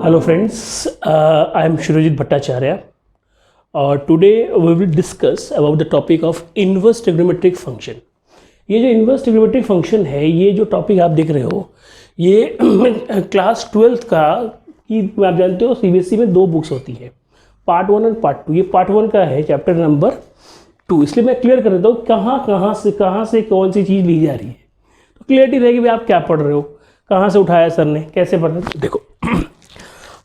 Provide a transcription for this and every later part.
Hello friends, I am Shirojit Bhattacharya. Today we will discuss about the topic of inverse trigonometric function. ये जो inverse trigonometric function है, ये जो topic आप देख रहे हो, ये क्लास 12th का कि आप जानते हो सीबीएसई में दो बुक्स होती है, पार्ट 1 और पार्ट 2। ये पार्ट 1 का है, चैप्टर नंबर 2। इसलिए मैं क्लियर कर देता हूँ कहाँ से कौन सी चीज़ ली जा रही है, तो क्लियरिटी रहेगी भाई आप क्या पढ़ रहे हो, कहाँ से उठाया सर ने, कैसे पढ़ रहे हो। देखो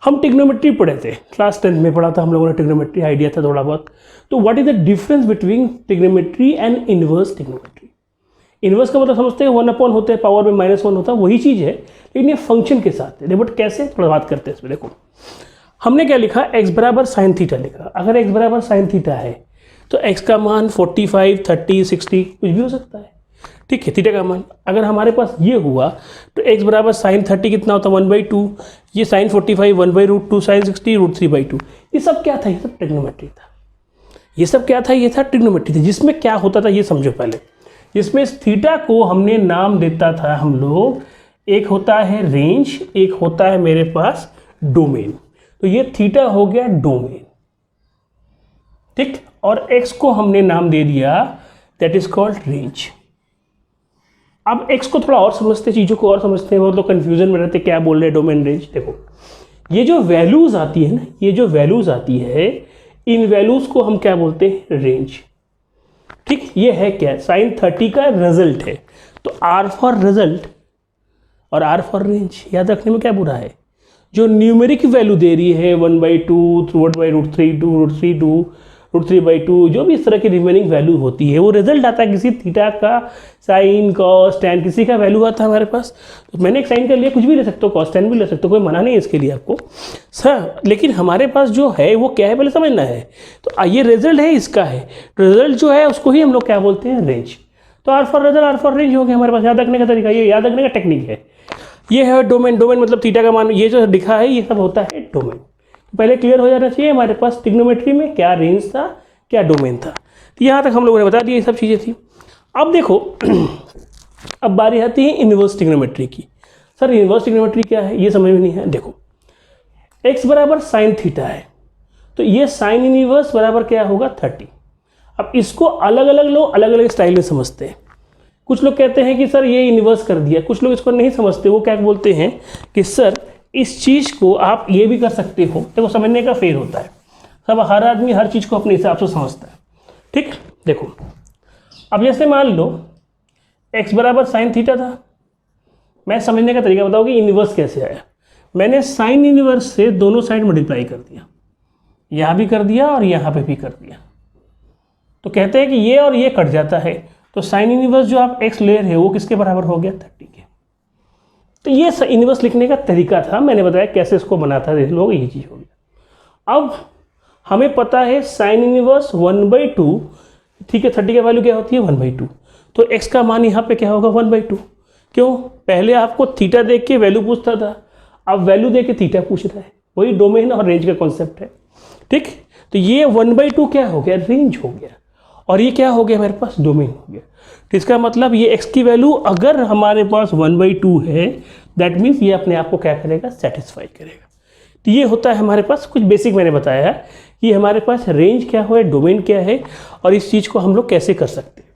हम ट्रिग्नोमेट्री पढ़े थे, क्लास 10 में पढ़ा था हम लोगों ने ट्रिग्नोमेट्री, आइडिया था थोड़ा बहुत। तो what is the difference between trigonometry and inverse trigonometry. Inverse का मतलब समझते हैं 1/, होते हैं पावर में -1 होता है, वही चीज़ है, लेकिन ये फंक्शन के साथ है। बट कैसे, थोड़ा बात करते हैं इसमें। देखो हमने क्या लिखा, x बराबर साइन थीटा लिखा। अगर x बराबर साइन थीटा है तो x का मान 45, 30, 60 कुछ भी हो सकता है, ठीक है, थीटा का मान। अगर हमारे पास ये हुआ तो x बराबर साइन 30 कितना होता है 1/2, ये साइन 45 1/√2, साइन 60 √3/2। ये सब क्या था, ये सब ट्रिग्नोमेट्री था। ये सब क्या था, ये था ट्रिग्नोमेट्री था, जिसमें क्या होता था ये समझो पहले। जिसमें थीटा को हमने नाम देता था हम लोग, एक होता है रेंज, एक होता है मेरे पास डोमेन। तो ये थीटा हो गया डोमेन, ठीक, और x को हमने नाम दे दिया, दैट इज कॉल्ड रेंज। अब x को थोड़ा और समझते, चीज़ों को और समझते हैं, बहुत लोग कन्फ्यूजन में रहते क्या बोल रहे हैं डोमेन रेंज। देखो ये जो वैल्यूज आती है ना, ये जो वैल्यूज आती है, इन वैल्यूज को हम क्या बोलते हैं, रेंज, ठीक। ये है क्या, साइन 30 का रिजल्ट है, तो R फॉर रिजल्ट और R फॉर रेंज याद रखने में क्या बुरा है। जो न्यूमेरिक वैल्यू दे रही है 1/2, 1/√3, √3/2, जो भी इस तरह की रिमेनिंग वैल्यू होती है, वो रिजल्ट आता है किसी थीटा का, साइन कॉस टैन, किसी का वैल्यू आता है हमारे पास। तो मैंने एक साइन का लिया, कुछ भी ले सकते हो, कॉस टैन भी ले सकते हो, कोई मना नहीं है इसके लिए आपको सर। लेकिन हमारे पास जो है वो क्या है पहले समझना है। तो ये रिजल्ट है, इसका है रिजल्ट जो है, उसको ही हम लोग क्या बोलते हैं, रेंज। तो R for result, R for range हो गया हमारे पास। याद रखने का तरीका, ये याद रखने का टेक्निक है। ये है डोमेन, डोमेन मतलब थीटा का मान, ये जो लिखा है ये सब होता है डोमेन। पहले क्लियर हो जाना चाहिए हमारे पास ट्रिग्नोमेट्री में क्या रेंज था, क्या डोमेन था। तो यहाँ तक हम लोगों ने बता दिया, ये सब चीज़ें थी। अब देखो अब बारी आती है इन्वर्स ट्रिग्नोमेट्री की। सर इन्वर्स ट्रिग्नोमेट्री क्या है, ये समझ में नहीं है। देखो x बराबर साइन थीटा है, तो ये साइन इनवर्स बराबर क्या होगा 30। अब इसको अलग अलग लोग अलग अलग स्टाइल में समझते हैं। कुछ लोग कहते हैं कि सर ये इन्वर्स कर दिया, कुछ लोग इसको नहीं समझते, वो क्या बोलते हैं कि सर इस चीज़ को आप ये भी कर सकते हो। देखो समझने का फेर होता है, सब हर आदमी हर चीज़ को अपने हिसाब से समझता है, ठीक। देखो अब जैसे मान लो x बराबर साइन थीटा था, मैं समझने का तरीका बताऊँ कि इन्वर्स कैसे आया। मैंने साइन इन्वर्स से दोनों साइड मल्टीप्लाई कर दिया, यहाँ भी कर दिया और यहाँ पे भी कर दिया, तो कहते हैं कि ये और ये कट जाता है, तो साइन इनवर्स जो आप x ले रहे हो वो किसके बराबर हो गया, 30 के। तो ये इनवर्स लिखने का तरीका था, मैंने बताया कैसे इसको बनाता है, देख लो ये चीज़ हो गया। अब हमें पता है साइन इनवर्स 1/2, ठीक है, 30 का वैल्यू क्या होती है 1/2, तो x का मान यहाँ पे क्या होगा 1/2। क्यों, पहले आपको थीटा देख के वैल्यू पूछता था, अब वैल्यू देख के थीटा पूछ रहा है, वही डोमेन और रेंज का कॉन्सेप्ट है, ठीक। तो ये 1/2 क्या हो गया, रेंज हो गया, और ये क्या हो गया हमारे पास, डोमेन हो गया। तो इसका मतलब ये x की वैल्यू अगर हमारे पास 1/2 है, दैट मीन्स ये अपने आप को क्या करेगा, सेटिस्फाई करेगा। तो ये होता है हमारे पास, कुछ बेसिक मैंने बताया है कि हमारे पास रेंज क्या है, डोमेन क्या है, और इस चीज़ को हम लोग कैसे कर सकते हैं,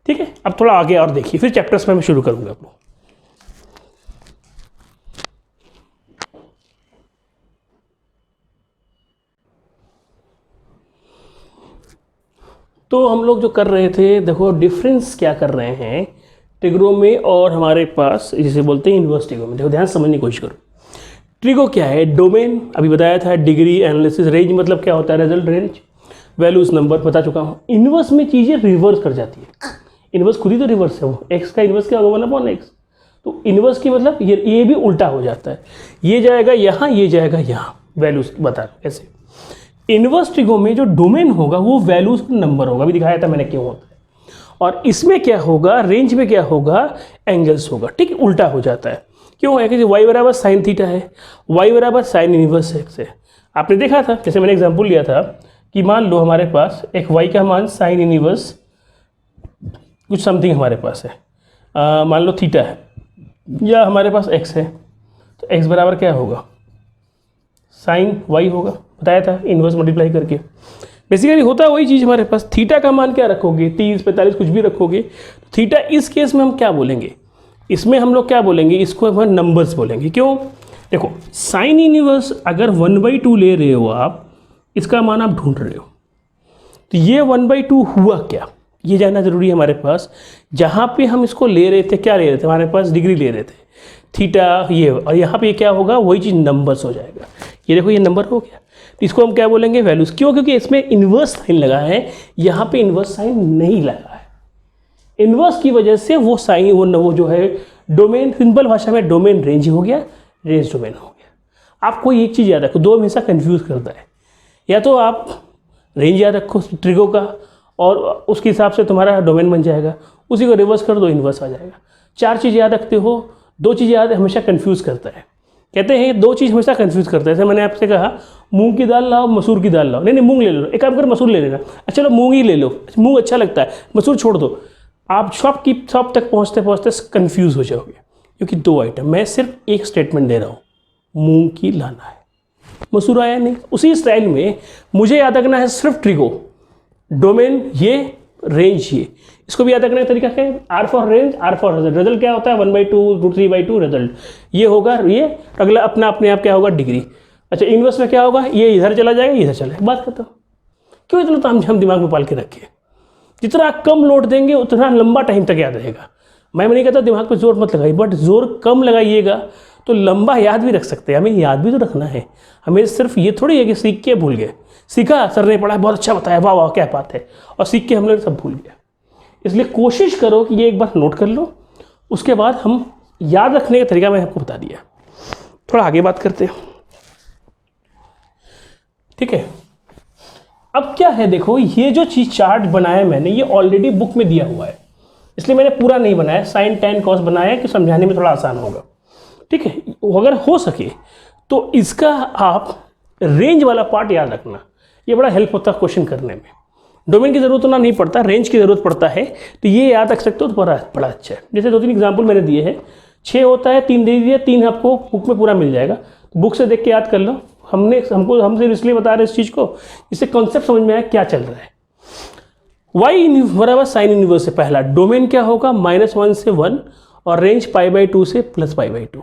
ठीक है। अब थोड़ा आगे और देखिए, फिर चैप्टर्स में मैं शुरू करूँगा आप लोग। तो हम लोग जो कर रहे थे, देखो डिफरेंस क्या कर रहे हैं ट्रिग्रो में और हमारे पास जिसे बोलते हैं इन्वर्स ट्रिगो में। देखो ध्यान समझने की कोशिश करो। ट्रिगो क्या है, डोमेन अभी बताया था, डिग्री एनालिसिस, रेंज मतलब क्या होता है, रिजल्ट रेंज, वैल्यूज नंबर बता चुका हूँ। इन्वर्स में चीज़ें रिवर्स कर जाती है, इन्वर्स खुद ही तो रिवर्स है, वो x का इन्वर्स क्या होगा 1/x। तो इन्वर्स की मतलब ये भी उल्टा हो जाता है, ये जाएगा यहाँ, ये जाएगा यहाँ, वैल्यूज बता रहा हूँ कैसे। इन्वर्स ट्रिगो में जो डोमेन होगा वो वैल्यूज का नंबर होगा, अभी दिखाया था मैंने क्यों होता है, और इसमें क्या होगा, रेंज में क्या होगा, एंगल्स होगा, ठीक, उल्टा हो जाता है। क्यों है कि y बराबर साइन थीटा है, y बराबर साइन इनवर्स x है। आपने देखा था, जैसे मैंने एग्जांपल लिया था कि मान लो हमारे पास एक y का मान साइन इनवर्स कुछ समथिंग हमारे पास है, मान लो थीटा है, या हमारे पास x है, तो x बराबर क्या होगा, साइन वाई होगा, बताया था इन्वर्स मल्टीप्लाई करके। बेसिकली होता है वही चीज़ हमारे पास। थीटा का मान क्या रखोगे, 30 45 कुछ भी रखोगे। थीटा इस केस में हम क्या बोलेंगे, इसमें हम लोग क्या बोलेंगे, इसको हम नंबर्स बोलेंगे। क्यों, देखो साइन इनवर्स अगर 1/2 ले रहे हो आप, इसका मान आप ढूंढ रहे हो, तो ये 1/2 हुआ क्या, ये जानना जरूरी है हमारे पास। जहाँ पे हम इसको ले रहे थे, क्या ले रहे थे, हमारे पास डिग्री ले रहे थे, थीटा ये, और यहाँ पे क्या होगा, वही चीज़ नंबर्स हो जाएगा। ये देखो ये नंबर हो गया, तो इसको हम क्या बोलेंगे, वैल्यूज। क्यों, क्योंकि इसमें इन्वर्स साइन लगा है, यहाँ पे इन्वर्स साइन नहीं लगा है। इन्वर्स की वजह से वो साइन वो जो है डोमेन, सिंपल भाषा में डोमेन रेंज हो गया, रेंज डोमेन हो गया। आपको एक चीज़ याद रखो, दो हमेशा कन्फ्यूज़ करता है, या तो आप रेंज याद रखो ट्रिगो का और उसके हिसाब से तुम्हारा डोमेन बन जाएगा, उसी को रिवर्स कर दो इन्वर्स आ जाएगा। चार चीज़ याद रखते हो, दो चीज़ याद हमेशा कंफ्यूज करता है। कहते हैं दो चीज़ हमेशा कंफ्यूज करता है। जैसे मैंने आपसे कहा मूंग की दाल लाओ, मसूर की दाल लाओ, नहीं मूंग ले लो, एक काम कर मसूर ले लेना, अच्छा चलो मूंग ही ले लो, मूंग अच्छा लगता है, मसूर छोड़ दो। आप शॉप तक पहुँचते पहुँचते कन्फ्यूज़ हो जाओगे, क्योंकि दो आइटम, मैं सिर्फ एक स्टेटमेंट दे रहा हूँ, मूंग की लाना है, मसूर आया नहीं। उसी स्टाइल में मुझे याद रखना है सिर्फ ट्रिगो, डोमेन ये, रेंज ये, इसको भी याद रखने का तरीका क्या है, R for range, R for result. Result क्या होता है, 1/2 √3/2 रिजल्ट, ये होगा ये, अगला अपना अपने आप क्या होगा, डिग्री। अच्छा इन्वर्स में क्या होगा, ये इधर चला जाएगा, इधर चला जाएगा, बात खत्म। क्यों इतना तो हम दिमाग में पाल के रखें, जितना कम लोड देंगे उतना लंबा टाइम तक याद रहेगा। मैं नहीं कहता दिमाग पे जोर मत लगाइए, बट जोर कम लगाइएगा तो लंबा याद भी रख सकते हैं। हमें याद भी तो रखना है, हमें सिर्फ ये थोड़ी है कि सीख के भूल गए, सीखा सर ने पढ़ा बहुत अच्छा बताया, वाह वाह क्या बात है, और सीख के हम लोग सब भूल गया। इसलिए कोशिश करो कि ये एक बार नोट कर लो, उसके बाद हम याद रखने का तरीका मैंने आपको बता दिया। थोड़ा आगे बात करते हैं, ठीक है। अब क्या है, देखो ये जो चीज चार्ट बनाया मैंने, ये ऑलरेडी बुक में दिया हुआ है, इसलिए मैंने पूरा नहीं बनाया, साइन टेन कॉस बनाया कि समझाने में थोड़ा आसान होगा, ठीक है। अगर हो सके तो इसका आप रेंज वाला पार्ट याद रखना, ये बड़ा हेल्प होता है क्वेश्चन करने में। डोमेन की जरूरत होना नहीं पड़ता, रेंज की जरूरत पड़ता है, तो ये याद रख सकते हो तो बड़ा अच्छा है। जैसे 2-3 एग्जाम्पल मैंने दिए हैं, 6 होता है, 3 दे दिए, 3 आपको बुक में पूरा मिल जाएगा, बुक से देख के याद कर लो। हमसे इसलिए बता रहे इस चीज़ को, इससे कॉन्सेप्ट समझ में आया क्या चल रहा है। y बराबर साइन इनवर्स से पहला डोमेन क्या होगा, -1 से 1 और रेंज π/2 से +π/2।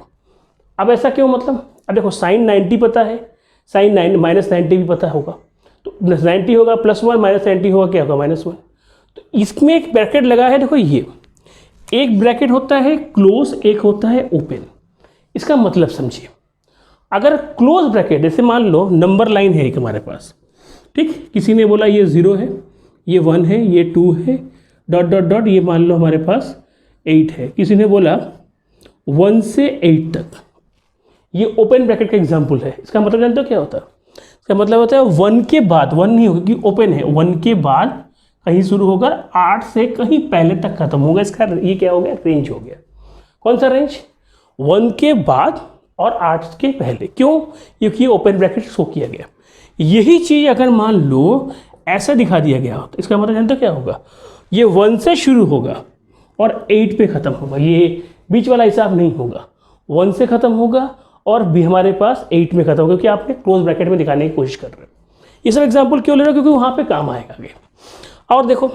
अब ऐसा क्यों, मतलब अब देखो साइन 90 पता है, साइन -90 भी पता होगा, तो 90 होगा +1 -90 होगा, क्या होगा -1। तो इसमें एक ब्रैकेट लगा है, देखो ये एक ब्रैकेट होता है क्लोज, एक होता है ओपन। इसका मतलब समझिए, अगर क्लोज ब्रैकेट, जैसे मान लो नंबर लाइन है एक हमारे पास, ठीक, किसी ने बोला ये 0 है, ये 1 है, ये 2 है, डॉट डॉट डॉट, ये मान लो हमारे पास 8 है। किसी ने बोला 1 से 8 तक, ये ओपन ब्रैकेट का एग्जाम्पल है। इसका मतलब जानते हो क्या होता है, इसका मतलब होता है 1 के बाद, 1 नहीं होगा क्योंकि ओपन है, 1 के बाद कहीं शुरू होकर 8 से कहीं पहले तक खत्म होगा। इसका ये क्या हो गया, रेंज हो गया। कौन सा रेंज, 1 के बाद और 8 के पहले। क्यों, क्योंकि ये ओपन ब्रैकेट शो किया गया। यही चीज़ अगर मान लो ऐसा दिखा दिया गया तो इसका मतलब जानते हो क्या होगा, ये 1 से शुरू होगा और 8 पे ख़त्म होगा, ये बीच वाला हिसाब नहीं होगा, 1 से ख़त्म होगा और भी हमारे पास 8 में खत्म होगा, क्योंकि आपने क्लोज ब्रैकेट में दिखाने की कोशिश कर रहे हो। ये सब एग्जांपल क्यों ले रहे हो, क्योंकि वहाँ पे काम आएगा आगे। और देखो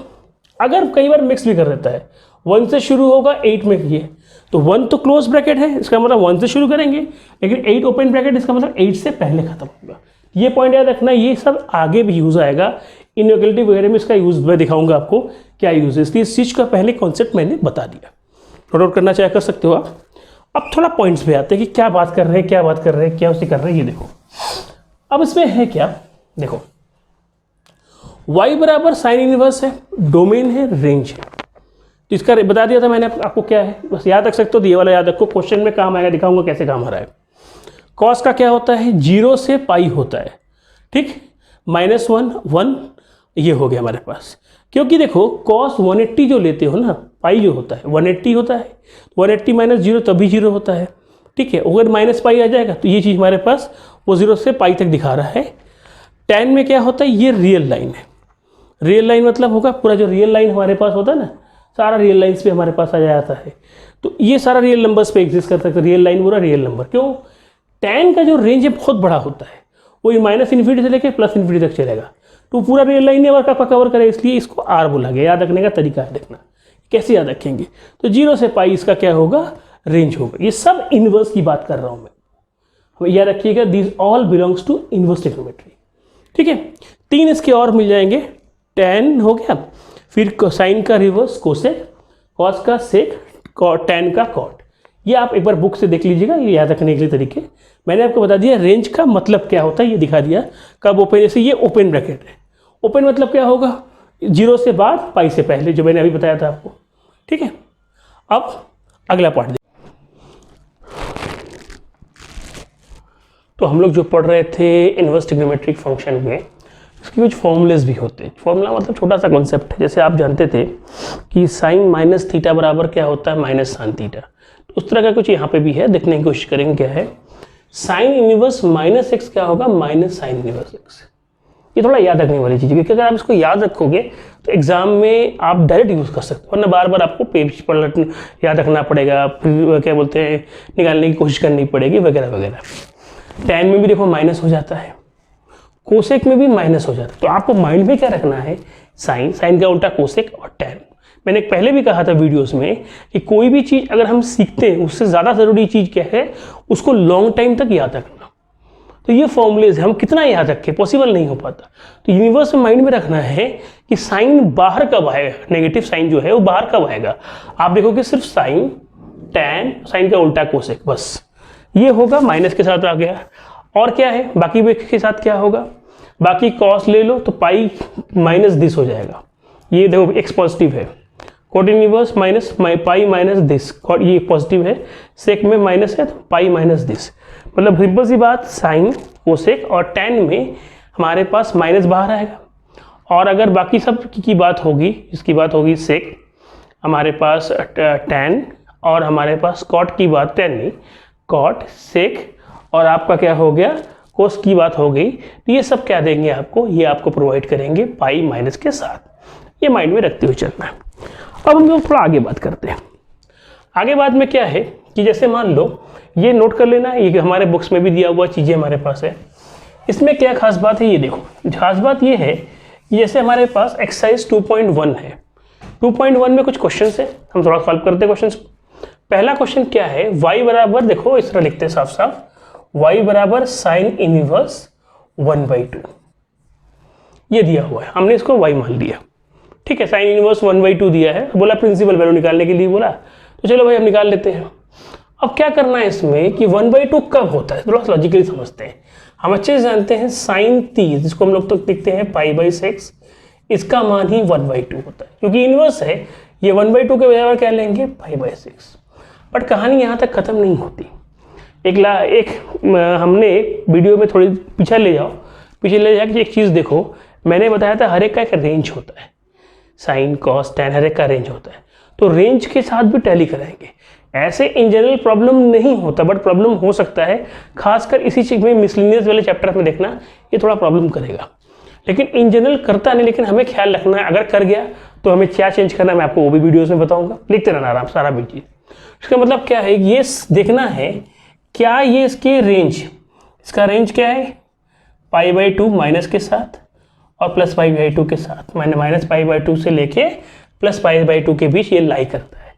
अगर कई बार मिक्स भी कर देता है, 1 से शुरू होगा 8 में ये, तो 1 तो क्लोज ब्रैकेट है, इसका मतलब 1 से शुरू करेंगे, लेकिन 8 ओपन ब्रैकेट, इसका मतलब 8 से पहले खत्म होगा। ये पॉइंट याद रखना, ये सब आगे भी यूज़ आएगा, इनइक्वालिटी वगैरह में इसका यूज़ मैं दिखाऊंगा आपको क्या यूज़ है। इसलिए इस चीज़ का पहले कॉन्सेप्ट मैंने बता दिया, नोट आउट करना चाहे कर सकते हो आप। अब थोड़ा पॉइंट्स पे आते हैं कि क्या बात कर रहे हैं, क्या बात कर रहे हैं, क्या उसे कर रहे हैं। ये देखो अब इसमें है क्या, देखो y बराबर साइन इनवर्स है, डोमेन है, रेंज है। तो इसका बता दिया था मैंने आपको क्या है, बस याद रख सकते हो, ये वाला याद रखो, क्वेश्चन में काम आएगा, दिखाऊंगा कैसे काम आ रहा है। कॉस का क्या होता है, 0 से पाई होता है, ठीक, -1 1 ये हो गया हमारे पास। क्योंकि देखो कॉस 180 जो लेते हो ना, पाई जो होता है 180 होता है, 180 - 0 तभी 0 होता है, ठीक है। अगर -पाई आ जाएगा तो ये चीज़ हमारे पास वो 0 से पाई तक दिखा रहा है। tan में क्या होता है, ये रियल लाइन है, रियल लाइन मतलब होगा पूरा जो रियल लाइन हमारे पास होता है ना, सारा रियल लाइन्स पे हमारे पास आ जाता है। तो ये सारा रियल नंबर्स पे एग्जिस्ट करता है, तो रियल लाइन पूरा रियल नंबर। क्यों, tan का जो रेंज है बहुत बड़ा होता है, वो माइनस इन्फिनिटी से लेकर प्लस इन्फिनिटी तक चलेगा। तो पूरा रियल लाइन का कवर करे, इसलिए इसको आर बोला गया। याद रखने का तरीका है, देखना कैसे याद रखेंगे। तो 0 से पाई इसका क्या होगा, रेंज होगा। ये सब इनवर्स की बात कर रहा हूं मैं, याद रखिएगा this all belongs to inverse trigonometry. ठीक है, 3 इसके और मिल जाएंगे। tan हो गया, फिर साइन का रिवर्स कोसेक, कॉस का सेक, tan का कॉट। ये आप एक बार बुक से देख लीजिएगा, ये याद रखने के लिए तरीके। मैंने आपको बता दिया रेंज का मतलब क्या होता है, ये दिखा दिया कब ओपन, जैसे ये ओपन ब्रैकेट है। ओपन मतलब क्या होगा, 0 से बाद पाई से पहले, जो मैंने अभी बताया था आपको। ठीक है, अब अगला पार्ट। तो हम लोग जो पढ़ रहे थे इनवर्स ट्रिग्नोमेट्रिक फंक्शन में, इसके कुछ फॉर्मूलेस भी होते हैं। फॉर्मूला मतलब छोटा सा कॉन्सेप्ट है। जैसे आप जानते थे कि साइन माइनस थीटा बराबर क्या होता है, माइनस साइन थीटा। तो उस तरह का कुछ यहाँ पे भी है, देखने की कोशिश करेंगे क्या है। साइन इनवर्स माइनस एक्स क्या होगा, माइनस साइन इनवर्स एक्स। ये थोड़ा याद रखने वाली चीज़ है, क्योंकि अगर आप इसको याद रखोगे तो एग्जाम में आप डायरेक्ट यूज़ कर सकते हो, वरना बार बार आपको पेज पर याद रखना पड़ेगा, फिर क्या बोलते हैं निकालने की कोशिश करनी पड़ेगी वगैरह वगैरह। tan में भी देखो माइनस हो जाता है, कोसेक में भी माइनस हो जाता है। तो आपको माइंड में क्या रखना है, साइन, साइन का उल्टा कोसेक और tan। मैंने पहले भी कहा था वीडियोस में कि कोई भी चीज़ अगर हम सीखते हैं, उससे ज़्यादा ज़रूरी चीज़ क्या है, उसको लॉन्ग टाइम तक याद रखना। तो ये फॉर्मूलेज हम कितना याद रखें, पॉसिबल नहीं हो पाता। तो यूनिवर्स में माइंड में रखना है कि साइन बाहर कब आएगा, नेगेटिव साइन जो है वो बाहर कब आएगा। आप देखोगे सिर्फ साइन, tan, साइन का उल्टा कोसेक, बस ये होगा। माइनस के साथ आ गया, और क्या है बाकी के साथ क्या होगा, बाकी कॉस ले लो तो पाई माइनस दिस हो जाएगा। ये देखो एक्स पॉजिटिव है, cot inverse minus pi minus this, ये पॉजिटिव है, सेक में माइनस है तो पाई माइनस दिस। मतलब सिंपल सी बात, साइन, कोसेक और tan में हमारे पास माइनस बाहर आएगा। और अगर बाकी सब की बात होगी, इसकी बात होगी सेक, हमारे पास tan, और हमारे पास कॉट की बात, tan नहीं, कॉट, सेक, और आपका क्या हो गया, कोस की बात हो गई। तो ये सब क्या देंगे आपको, ये आपको प्रोवाइड करेंगे पाई माइनस के साथ। ये माइंड में रखते हुए चलना है। अब हम लोग थोड़ा आगे बात करते हैं। आगे बात में क्या है कि जैसे मान लो, ये नोट कर लेना, ये हमारे बुक्स में भी दिया हुआ चीज़ें हमारे पास है। इसमें क्या खास बात है, ये देखो, खास बात ये है कि जैसे हमारे पास एक्सरसाइज 2.1 है। 2.1 में कुछ क्वेश्चन है, हम थोड़ा सॉल्व करते हैं क्वेश्चन। पहला क्वेश्चन क्या है, y बराबर, देखो इस तरह लिखते हैं साफ साफ, y बराबर साइन इनवर्स 1/2, ये दिया हुआ है, हमने इसको y मान लिया। ठीक है, साइन इनवर्स 1/2 दिया है, बोला प्रिंसिपल वैल्यू निकालने के लिए बोला, तो चलो भाई हम निकाल लेते हैं। अब क्या करना है इसमें कि 1/2 कब होता है, थोड़ा लॉजिकली समझते हैं। हम अच्छे से जानते हैं साइन 30, जिसको हम लोग तो लिखते हैं π/6, इसका मान ही 1/2 होता है, क्योंकि इनवर्स है। ये 1/2 के बजाय क्या लेंगे, π/6। बट कहानी यहाँ तक खत्म नहीं होती। हमने वीडियो में थोड़ी पीछे ले जाके एक चीज़ देखो, मैंने बताया था हर एक का एक रेंज होता है, साइन, कॉस, tan हर एक का रेंज होता है। तो रेंज के साथ भी टैली कराएंगे। ऐसे इन जनरल प्रॉब्लम नहीं होता, बट प्रॉब्लम हो सकता है, खासकर इसी चीज़ में मिसलिनियस वाले चैप्टर में देखना, ये थोड़ा प्रॉब्लम करेगा। लेकिन इन जनरल करता नहीं, लेकिन हमें ख्याल रखना है, अगर कर गया तो हमें क्या चेंज करना है, मैं आपको वो भी वीडियोस में बताऊंगा। लिखते रहना आराम, सारा भी चीज़। इसका मतलब क्या है, ये देखना है क्या ये इसके रेंज, इसका रेंज क्या है, π/2 माइनस के साथ और प्लस π/2 के साथ, मैंने माइनस π/2 से लेके प्लस π/2 के बीच ये लाई करता है।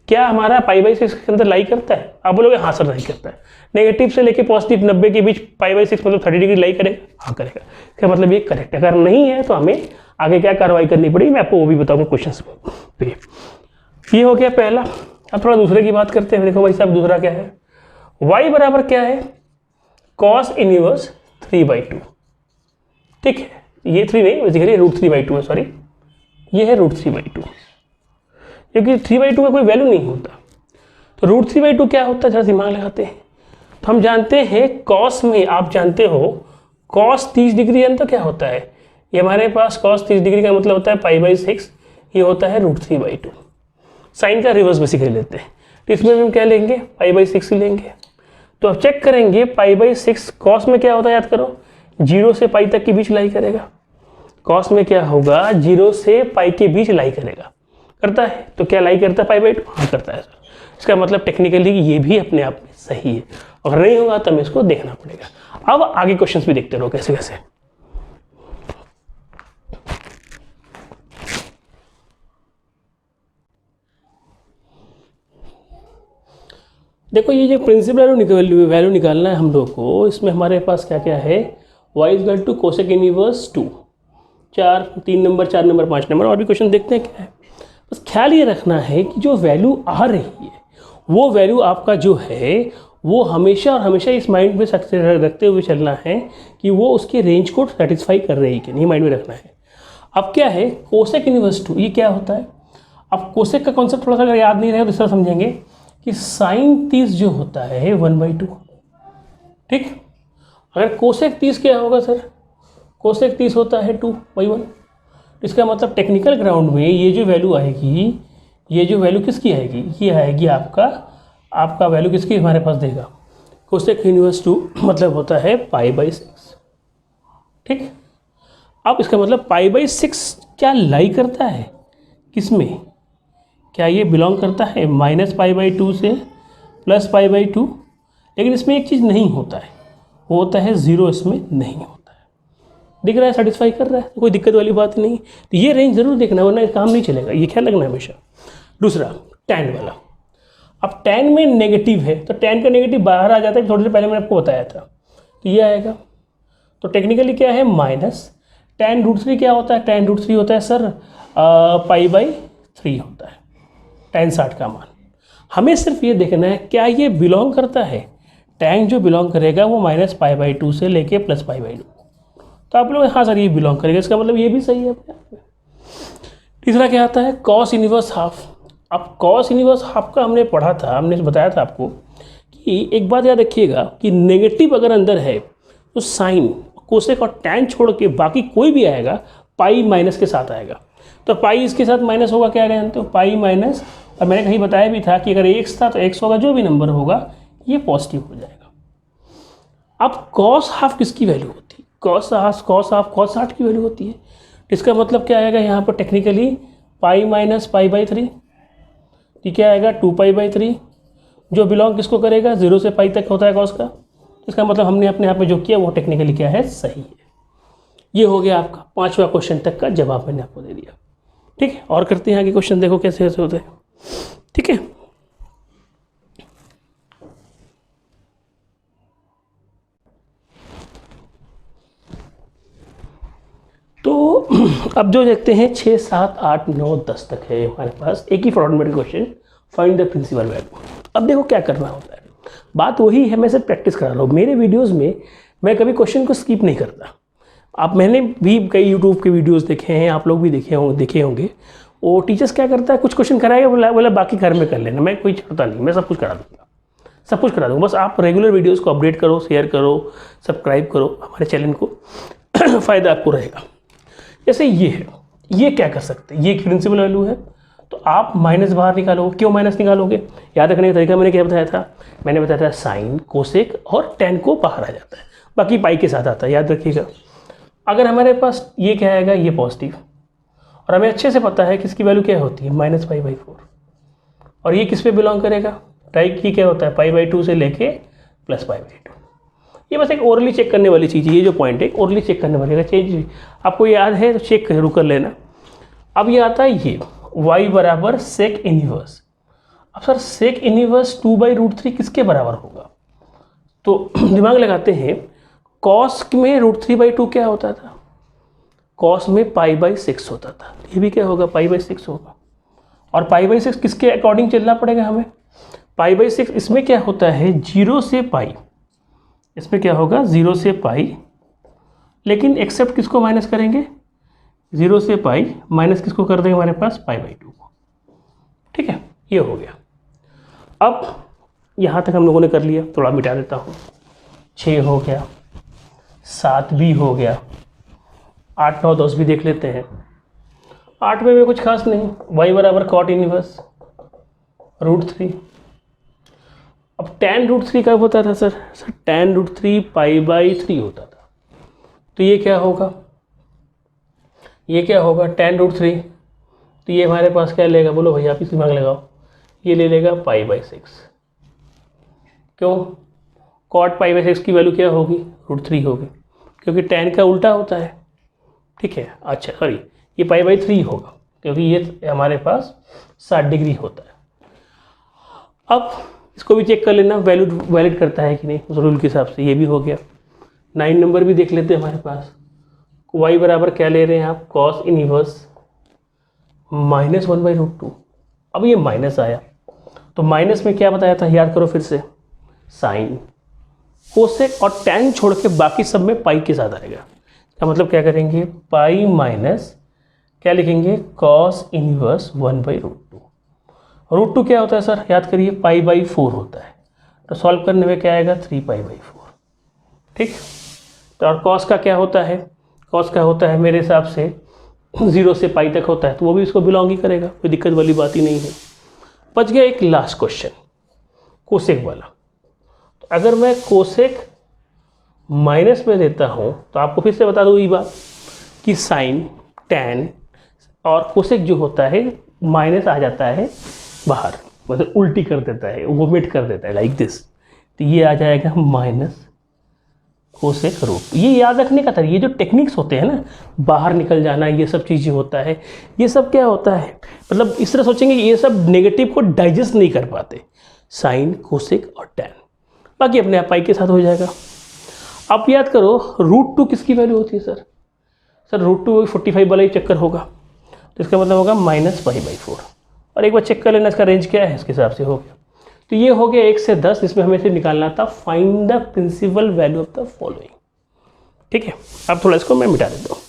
क्या हमारा π/6 के अंदर लाई करता है, आप बोलोगे हाँ सर नहीं करता है। नेगेटिव से लेके पॉजिटिव 90 के बीच π/6 मतलब 30 डिग्री लाई करेगा, हाँ करेगा। क्या मतलब ये करेक्ट, अगर नहीं है तो हमें आगे क्या कार्रवाई करनी पड़ेगी, मैं आपको वो भी बताऊंगा क्वेश्चन पे। ये हो गया पहला। अब थोड़ा दूसरे की बात करते हैं। देखो भाई साहब, दूसरा क्या है, y बराबर क्या है, कॉस इनवर्स 3/2। ठीक है, ये 3 नहीं, बेसिकली √3/2 है, सॉरी ये है √3/2, क्योंकि 3/2 का कोई वैल्यू नहीं होता। तो √3/2 क्या होता है, जरा दिमाग लगाते हैं। तो हम जानते हैं कॉस में, आप जानते हो कॉस 30 डिग्री है तो क्या होता है, ये हमारे पास कॉस 30 डिग्री का मतलब होता है π/6, ये होता है √3/2। साइन का रिवर्स बेसिकली लेते हैं, तो इसमें हम क्या लेंगे, π/6 लेंगे। तो अब चेक करेंगे π/6 कॉस में क्या होता है, याद करो 0 से पाई तक के बीच लाई करेगा। कॉस में क्या होगा, 0 से पाई के बीच लाई करेगा, करता है। तो क्या लाई करता है, π/2, हाँ करता है सर। इसका मतलब टेक्निकली ये भी अपने आप में सही है। अगर नहीं होगा तो हमें इसको देखना पड़ेगा। अब आगे क्वेश्चंस भी देखते रहो कैसे कैसे। देखो ये जो प्रिंसिपल वैल्यू निकालना है हम लोग को, इसमें हमारे पास क्या क्या है, y is equal to cosec inverse 2, 3 number 4 number 5 number, और भी क्वेश्चन देखते हैं क्या है। बस ख्याल ये रखना है कि जो वैल्यू आ रही है वो वैल्यू आपका जो है वो हमेशा और हमेशा इस माइंड में रखते हुए चलना है कि वो उसके रेंज को सेटिस्फाई कर रही है कि नहीं, माइंड में रखना है। अब क्या है कोसेक इनवर्स 2, ये क्या होता है। अब कोसेक का कॉन्सेप्ट थोड़ा सा अगर याद नहीं रहे तो इस तरह समझेंगे कि साइन 30 जो होता है 1/2, ठीक। अगर कोसेक 30 क्या होगा सर, कोसेक 30 होता है 2/1। इसका मतलब टेक्निकल ग्राउंड में ये जो वैल्यू आएगी, ये जो वैल्यू किसकी आएगी, ये आएगी आपका वैल्यू किसकी हमारे पास देगा, कोसेक इनवर्स 2 मतलब होता है π/6, ठीक। अब इसका मतलब π/6 क्या लाई करता है किसमें, क्या ये बिलोंग करता है -π/2 से +π/2। लेकिन इसमें एक चीज़ नहीं होता है, वो होता है 0, इसमें नहीं होता है। दिख रहा है, सेटिस्फाई कर रहा है, तो कोई दिक्कत वाली बात नहीं। तो ये रेंज जरूर देखना वरना काम नहीं चलेगा, ये ख्याल रखना हमेशा। दूसरा टैन वाला, अब टैन में नेगेटिव है तो टैन का नेगेटिव बाहर आ जाता है, थोड़ी देर पहले मैंने आपको बताया था, तो ये आएगा। तो टेक्निकली क्या है माइनस tan √3 क्या होता है, tan √3 होता है सर π/3 होता है tan 60 का मान। हमें सिर्फ ये देखना है क्या ये बिलोंग करता है, tan जो बिलोंग करेगा वो -π/2 से लेके +π/2। तो आप लोग हाँ सर ये बिलोंग करेगा, इसका मतलब ये भी सही है अपने आप में। तीसरा क्या आता है cos इनवर्स हाफ। अब cos इनवर्स हाफ का हमने पढ़ा था, हमने बताया था आपको कि एक बात याद रखिएगा कि नेगेटिव अगर अंदर है तो साइन कोसेक और टैन छोड़ के बाकी कोई भी आएगा पाई माइनस के साथ आएगा। तो पाई इसके साथ माइनस होगा, क्या जानते हो, पाई माइनस, और मैंने कहीं बताया भी था कि अगर एक्स था तो एक्स होगा, जो भी नंबर होगा ये पॉजिटिव हो जाएगा। अब कॉस हाफ किसकी वैल्यू होती है, कॉस हाफ कॉस 60 की वैल्यू होती है। इसका मतलब क्या आएगा यहाँ पर टेक्निकली पाई माइनस π/3, ठीक क्या आएगा 2π/3, जो बिलोंग किसको करेगा 0 से पाई तक होता है कॉस का। इसका मतलब हमने अपने आप में जो किया वो टेक्निकली क्या है सही है। ये हो गया आपका 5वां क्वेश्चन तक का जवाब मैंने आपको दे दिया, ठीक है। और करते हैं आगे क्वेश्चन, देखो कैसे कैसे होते हैं, ठीक है। तो अब जो देखते हैं 6, 7, 8, 9, 10 तक है हमारे पास एक ही format question, find the principal value. अब देखो क्या करना होता है, बात वही है, मैं सिर्फ प्रैक्टिस करा रहा हूँ। मेरे वीडियोस में मैं कभी क्वेश्चन को स्किप नहीं करता। आप मैंने भी कई यूट्यूब के वीडियोस देखे हैं, आप लोग भी देखे होंगे। वो टीचर्स क्या करता है, कुछ क्वेश्चन कराएगा, बोला बाकी घर में कर लेना, मैं कोई छोड़ता नहीं, मैं सब कुछ करा दूँगा, सब कुछ करा दूँगा। बस आप रेगुलर वीडियोज़ को अपडेट करो, शेयर करो, सब्सक्राइब करो हमारे चैनल को, फ़ायदा आपको रहेगा। जैसे ये है, ये क्या कर सकते हैं, ये प्रिंसिपल वैल्यू है, तो आप माइनस बाहर निकालोगे। क्यों माइनस निकालोगे, याद रखने का तरीका मैंने क्या बताया था, मैंने बताया था साइन कोसेक और टैन को बाहर आ जाता है, बाकी पाई के साथ आता है, याद रखिएगा। अगर हमारे पास ये क्या आएगा, ये पॉजिटिव, और हमें अच्छे से पता है कि इसकी वैल्यू क्या होती है -π/4, और ये किस पे बिलोंग करेगा, टाइप की क्या होता है π/2 से लेके +π/2। ये बस एक ओरली चेक करने वाली चीज़ है, ये जो पॉइंट है ओरली चेक करने वाली है। चेंज आपको याद है तो चेक जरूर कर लेना। अब ये आता है ये y बराबर सेक इनवर्स। अब सर सेक इनवर्स 2/√3 किसके बराबर होगा, तो दिमाग लगाते हैं। कॉस में √3/2 क्या होता था, कॉस में π/6 होता था, ये भी क्या होगा π/6 होगा। और π/6 किसके अकॉर्डिंग चलना पड़ेगा हमें, π/6 इसमें क्या होता है 0 से पाई, इसमें क्या होगा 0 से पाई, लेकिन एक्सेप्ट किसको माइनस करेंगे, 0 से पाई माइनस किसको कर देंगे हमारे पास π/2 को, ठीक है। ये हो गया। अब यहाँ तक हम लोगों ने कर लिया, थोड़ा मिटा देता हूँ। 6 हो गया, 7 भी हो गया, 8, 9, 10 भी देख लेते हैं। 8 में भी कुछ खास नहीं, y बराबर कॉट इनवर्स √3। अब tan √3 कब होता था सर tan √3 π/3 होता था। तो ये क्या होगा, ये क्या होगा tan √3, तो ये हमारे पास क्या लेगा, बोलो भैया आप इस दिमाग लगाओ, ये ले लेगा π/6। क्यों? cot π/6 की वैल्यू क्या होगी? √3 होगी, क्योंकि tan का उल्टा होता है। ठीक है, अच्छा सॉरी, ये π/3 होगा क्योंकि ये हमारे पास 60 डिग्री होता है। अब इसको भी चेक कर लेना वैलिड करता है कि नहीं उस रूल के हिसाब से। ये भी हो गया। 9 नंबर भी देख लेते हैं हमारे पास। y बराबर क्या ले रहे हैं आप? cos inverse -1/√2। अब ये माइनस आया तो माइनस में क्या बताया था, याद करो फिर से, साइन, कोसेक और टैन छोड़ के बाकी सब में पाई के साथ आएगा। इसका मतलब क्या करेंगे? पाई माइनस क्या लिखेंगे? cos inverse 1/√2। √2 क्या होता है सर? याद करिए, π/4 होता है। तो सॉल्व करने में क्या आएगा? 3π/4। ठीक। तो और cos का क्या होता है? cos का होता है मेरे हिसाब से 0 से पाई तक होता है, तो वो भी इसको बिलोंग ही करेगा, कोई दिक्कत वाली बात ही नहीं है। बच गया एक लास्ट क्वेश्चन, कोसेक वाला। तो अगर मैं कोसेक माइनस में देता हूँ तो आपको फिर से बता दूँ ये बात कि साइन, टैन और कोसेक जो होता है माइनस आ जाता है बाहर, मतलब उल्टी कर देता है, वोमिट कर देता है लाइक दिस। तो ये आ जाएगा माइनस कोसेक रूट। ये याद रखने का था, ये जो टेक्निक्स होते हैं ना, बाहर निकल जाना, ये सब चीज़ें होता है, ये सब क्या होता है, मतलब इस तरह सोचेंगे ये सब नेगेटिव को डाइजेस्ट नहीं कर पाते, साइन, कोसेक और टैन, बाकी अपने आप पाई के साथ हो जाएगा। आप याद करो √2 किसकी वैल्यू होती है सर? सर √2 45 वाला ही चक्कर होगा, तो इसका मतलब होगा -π/4। और एक बार चेक कर लेना इसका रेंज क्या है, इसके हिसाब से हो गया। तो ये हो गया 1 से 10, इसमें हमें से निकालना था find the principal value of the following. ठीक है, अब थोड़ा इसको मैं मिटा देता हूँ।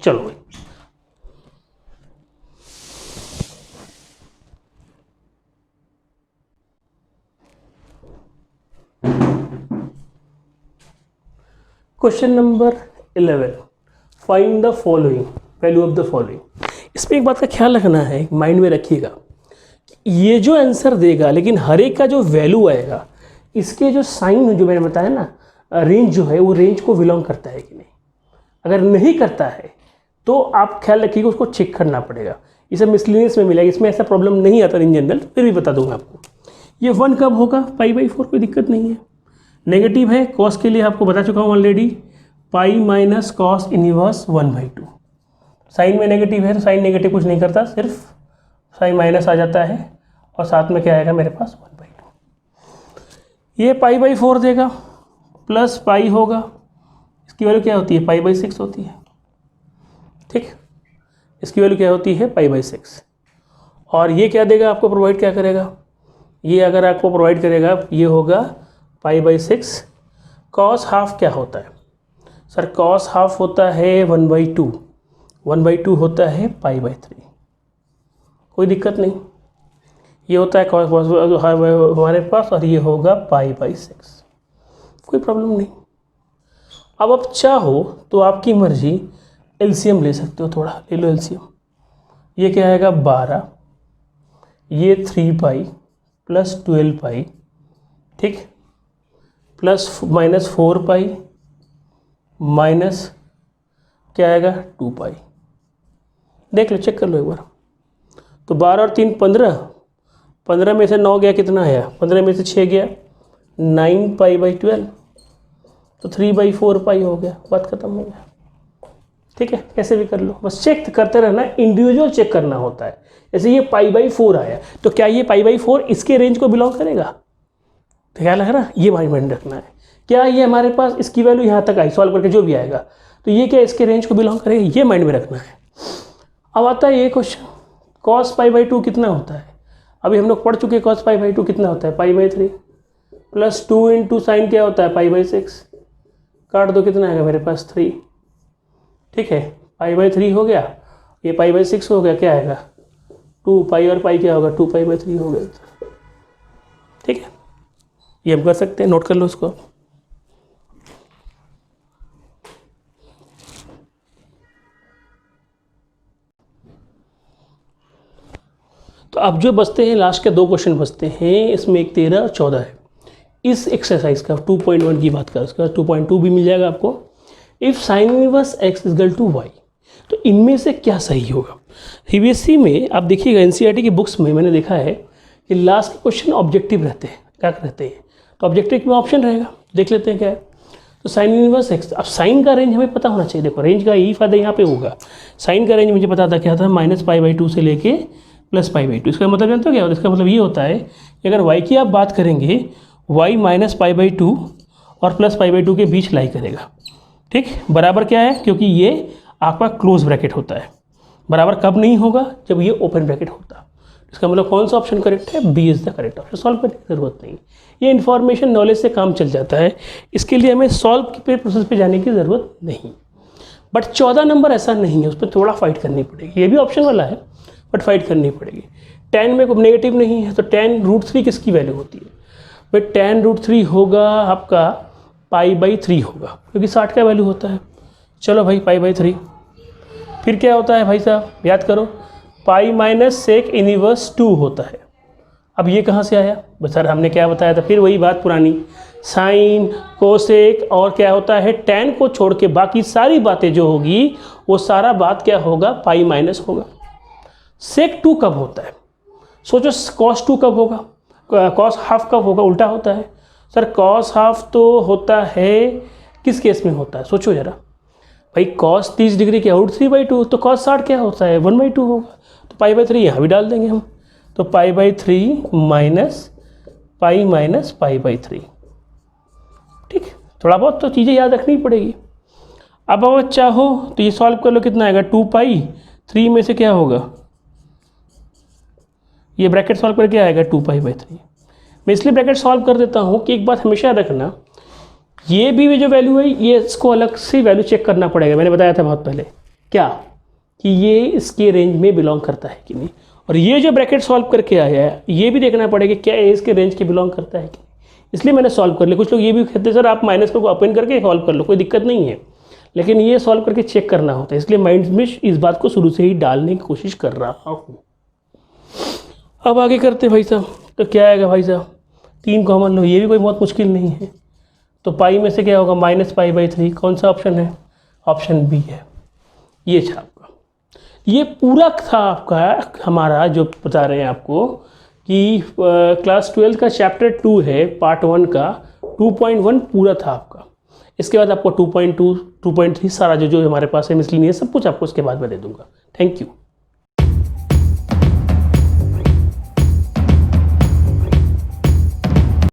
चलो भाई, question number 11, find the following value of the following. इसमें एक बात का ख्याल रखना है, माइंड में रखिएगा, ये जो आंसर देगा लेकिन हर एक का जो वैल्यू आएगा, इसके जो साइन जो मैंने बताया ना, रेंज जो है वो रेंज को बिलोंग करता है कि नहीं। अगर नहीं करता है तो आप ख्याल रखिएगा, उसको चेक करना पड़ेगा। ये सब मिसलिनियस में मिलेगा, इसमें ऐसा प्रॉब्लम नहीं आता इन जनरल, फिर भी बता दूंगा आपको। ये 1 कब होगा? π/4, कोई दिक्कत नहीं है। नेगेटिव है, कॉस के लिए आपको बता चुका हूँ already, pi minus cos inverse 1/2। Sine में नेगेटिव है तो साइन नेगेटिव कुछ नहीं करता, सिर्फ साइन माइनस आ जाता है और साथ में क्या आएगा मेरे पास 1/2। ये π/4 देगा प्लस पाई होगा, इसकी वैल्यू क्या होती है? π/6 होती है। ठीक, इसकी वैल्यू क्या होती है? π/6। और ये क्या देगा आपको, प्रोवाइड क्या करेगा? ये अगर आपको प्रोवाइड करेगा, ये होगा π/6। cos हाफ क्या होता है सर? cos हाफ होता है 1/2, 1/2 होता है π/3, कोई दिक्कत नहीं। ये होता है हमारे पास, और ये होगा π/6, कोई प्रॉब्लम नहीं। अब आप चाहो तो आपकी मर्जी एलसीएम ले सकते हो, थोड़ा ले लो एलसीएम। ये क्या आएगा? 12, ये 3π प्लस 12π, ठीक, प्लस -4π माइनस क्या आएगा? 2π। देख लो, चेक कर लो एक बार। तो 12 और 3 15, 15 में से 9 गया, कितना आया? 15 में से 6 गया, 9π/12, तो 3/4π हो गया, बात खत्म हो गया। ठीक है, कैसे भी कर लो, बस चेक करते रहना, इंडिविजुअल चेक करना होता है। जैसे ये π/4 आया, तो क्या ये π/4 इसके रेंज को बिलोंग करेगा? तो क्या लग रहा, ये माइंड रखना है। क्या ये हमारे पास इसकी वैल्यू यहाँ तक आई, सॉल्व करके जो भी आएगा, तो ये क्या इसके रेंज को बिलोंग करेगा? ये माइंड में रखना है। अब आता है ये क्वेश्चन, cos π/2 कितना होता है? अभी हम लोग पढ़ चुके, cos π/2 कितना होता है? π/3 प्लस 2 इंटू साइन क्या होता है? π/6, काट दो, कितना आएगा मेरे पास? 3। ठीक है, π/3 हो गया, ये π/6 हो गया, क्या आएगा? 2π, और पाई क्या होगा? 2π/3 हो गया। ठीक है, ये हम कर सकते हैं, नोट कर लो इसको। तो अब जो बचते हैं, लास्ट के 2 क्वेश्चन बचते हैं, इसमें एक 13 और 14 है। इस एक्सरसाइज का 2.1 की बात करें, उसका 2.2 भी मिल जाएगा आपको। If sine inverse x equal to y, तो इनमें से क्या सही होगा? सीबीएसई में आप देखिएगा, एनसीईआरटी की बुक्स में मैंने देखा है कि लास्ट क्वेश्चन ऑब्जेक्टिव रहते हैं, क्या रहते हैं, तो ऑब्जेक्टिव में ऑप्शन रहेगा, देख लेते हैं क्या है। तो साइन इनवर्स एक्स, अब साइन का रेंज हमें पता होना चाहिए। देखो रेंज का यही फायदा यहाँ पे होगा, साइन का रेंज मुझे पता था क्या था, -π/2 से लेके +π/2। इसका मतलब जानते हो क्या होता है? इसका मतलब ये होता है कि अगर y की आप बात करेंगे, y -π/2 और +π/2 के बीच लाई करेगा, ठीक, बराबर क्या है, क्योंकि ये आपका क्लोज ब्रैकेट होता है। बराबर कब नहीं होगा? जब ये ओपन ब्रैकेट होता। इसका मतलब कौन सा ऑप्शन करेक्ट है? B is the correct option. Solve करने की ज़रूरत नहीं, ये इन्फॉर्मेशन नॉलेज से काम चल जाता है, इसके लिए हमें सॉल्व के प्रोसेस पे जाने की ज़रूरत नहीं। बट 14 नंबर ऐसा नहीं है, उस पर थोड़ा फाइट करनी पड़ेगी। ये भी ऑप्शन वाला है बट फाइट करनी पड़ेगी। 10 में कोई नेगेटिव नहीं है, तो 10√3 किसकी वैल्यू होती है भाई? 10√3 होगा आपका π/3 होगा, क्योंकि 60 का वैल्यू होता है। चलो भाई π/3, फिर क्या होता है भाई साहब, याद करो, π - sec इनवर्स 2 होता है। अब ये कहाँ से आया? बस सर हमने क्या बताया था, फिर वही बात पुरानी, साइन कोसेक और क्या होता है, tan को छोड़ के बाकी सारी बातें जो होगी वो सारा बात क्या होगा, π- होगा। sec 2 कब होता है? सोचो cos 2 कब होगा, cos हाफ कब होगा? उल्टा होता है सर। cos हाफ तो होता है किस केस में होता है, सोचो जरा भाई, cos 30 डिग्री क्या √3/2, तो cos 60 क्या होता है 1/2 होगा, तो π/3 यहाँ भी डाल देंगे हम, तो π/3 माइनस π/3, ठीक। थोड़ा बहुत तो चीज़ें याद रखनी पड़ेगी। अब अगर चाहो तो ये सॉल्व कर लो, कितना आएगा 2π, 3 में से क्या होगा, ये ब्रैकेट सॉल्व करके आएगा 2π/3। मैं इसलिए ब्रैकेट सॉल्व कर देता हूँ कि एक बात हमेशा रखना, ये भी जो वैल्यू है ये इसको अलग से वैल्यू चेक करना पड़ेगा। मैंने बताया था बहुत पहले क्या, कि ये इसके रेंज में बिलोंग करता है कि नहीं, और ये जो ब्रैकेट सॉल्व करके आया है ये भी देखना पड़ेगा क्या ये इसके रेंज के बिलोंग करता है कि नहीं, इसलिए मैंने सॉल्व कर लिया। कुछ लोग ये भी कहते हैं सर आप माइनस को ओपन करके सॉल्व कर लो, कोई दिक्कत नहीं है, लेकिन ये सॉल्व करके चेक करना होता है, इसलिए माइंड में इस बात को शुरू से ही डालने की कोशिश कर रहा हूँ। अब आगे करते भाई साहब, तो क्या आएगा भाई साहब, 3 कॉमन लो, ये भी कोई बहुत मुश्किल नहीं है। तो पाई में से क्या होगा, -π/3, कौन सा ऑप्शन है, ऑप्शन बी है। ये था आपका, ये पूरा था आपका हमारा जो बता रहे हैं आपको कि क्लास 12 का चैप्टर 2 है, पार्ट 1 का 2.1 पूरा था आपका। इसके बाद आपको 2.2, 2.3 सारा जो हमारे पास है मिसलिनियस सब कुछ आपको इसके बाद मैं दे दूंगा। Thank you.